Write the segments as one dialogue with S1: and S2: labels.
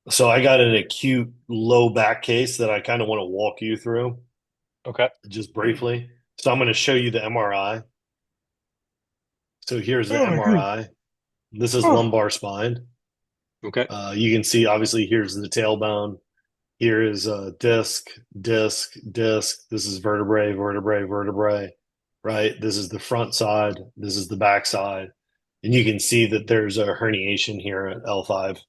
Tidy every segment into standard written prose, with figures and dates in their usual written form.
S1: So I got an acute low back case that I kind of want to walk you through
S2: Okay.
S1: just briefly. So I'm going to show you the MRI. So here's the
S2: Oh my goodness.
S1: MRI. This is
S2: Oh.
S1: lumbar spine.
S2: Okay.
S1: You can see obviously here's the tailbone. Here is disc, disc, disc. This is vertebrae, vertebrae, vertebrae, right? This is the front side. This is the back side. And you can see that there's a herniation here at L5.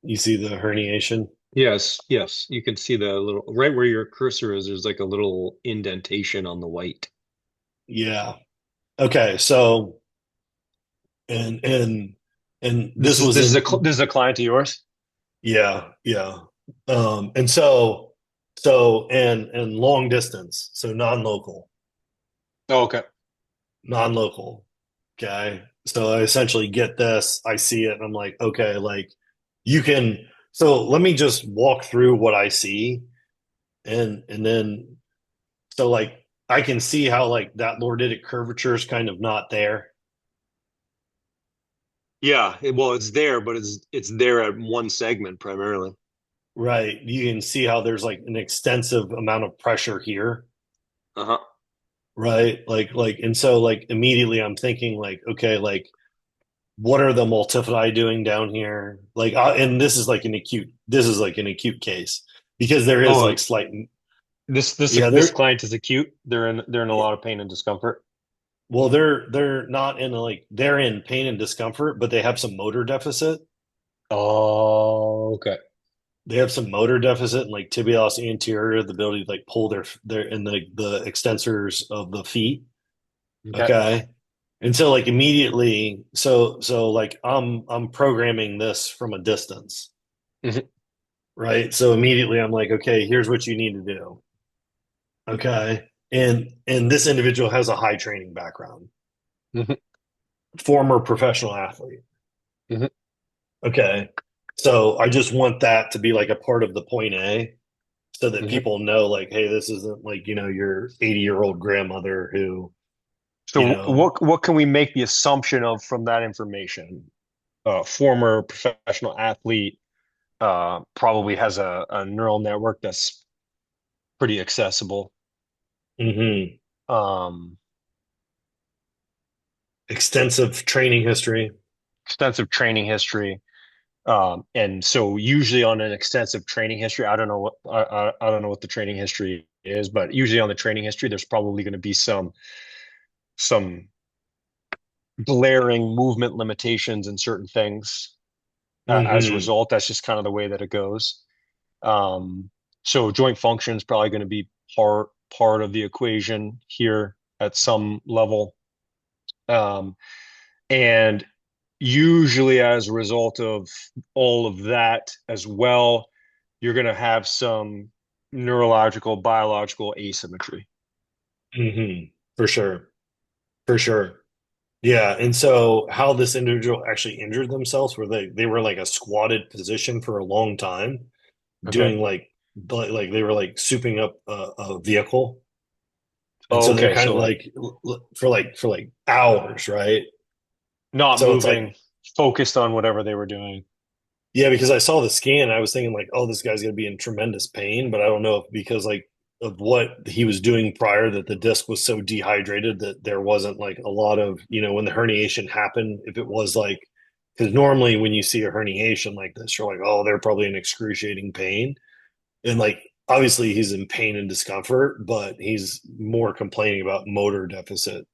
S1: You see the herniation?
S2: Yes, yes. You can see the little right where your cursor is, there's like a little indentation on the white.
S1: Yeah. Okay. So, and, and, and
S2: This
S1: this
S2: is
S1: was
S2: this is a
S1: in,
S2: this is a client of yours?
S1: yeah, yeah. And so, and long distance. So non-local,
S2: Oh, okay.
S1: non-local. Okay. So I essentially get this, I see it, and I'm like, okay, like you can, so let me just walk through what I see and then so like I can see how like that lorditic curvature is kind of not there.
S2: Yeah, well, it's there, but it's there at one segment primarily.
S1: Right. You can see how there's like an extensive amount of pressure here.
S2: Uh-huh.
S1: Right. Like, and so like immediately I'm thinking like, okay, like what are the multifidi doing down here? Like, and this is like an acute case because there is like
S2: Oh,
S1: slight, yeah,
S2: this client is acute. They're in a lot of pain and discomfort.
S1: well, they're not in a, like, they're in pain and discomfort, but they have some motor deficit.
S2: Oh, okay.
S1: They have some motor deficit and like tibialis anterior, the ability to like pull their in the extensors of the feet.
S2: Okay.
S1: Okay. And so like immediately, so like I'm programming this from a distance,
S2: Hmm.
S1: right? So immediately I'm like, okay, here's what you need to do. Okay. And this individual has a high training background,
S2: Hmm.
S1: former professional athlete.
S2: Hmm.
S1: Okay. So I just want that to be like a part of the point A so that
S2: Hmm.
S1: people know like, hey, this isn't like, your 80-year-old grandmother who, you
S2: So
S1: know,
S2: what can we make the assumption of from that information? Former professional athlete, probably has a neural network that's pretty accessible.
S1: mhm,
S2: Um,
S1: extensive training history.
S2: Extensive training history. And so usually on an extensive training history, I don't know what the training history is, but usually on the training history, there's probably going to be some glaring movement limitations in certain things. As a
S1: Hmm.
S2: result, that's just kind of the way that it goes. Um, so joint function is probably going to be part of the equation here at some level. Um, and usually as a result of all of that as well, you're going to have some neurological, biological asymmetry.
S1: Hmm. For sure. For sure. Yeah. And so how this individual actually injured themselves where they were like a squatted position for a long time,
S2: Okay.
S1: doing like they were like souping up a vehicle. And so they're
S2: Okay.
S1: kind
S2: So
S1: of
S2: like
S1: like for like hours, right?
S2: not
S1: So it's like,
S2: moving, focused on whatever they were doing.
S1: yeah, because I saw the scan, I was thinking like, oh, this guy's gonna be in tremendous pain, but I don't know if because like of what he was doing prior that the disc was so dehydrated that there wasn't like a lot of, when the herniation happened, if it was like, because normally when you see a herniation like this, you're like, oh, they're probably in excruciating pain. And like obviously he's in pain and discomfort, but he's more complaining about motor deficit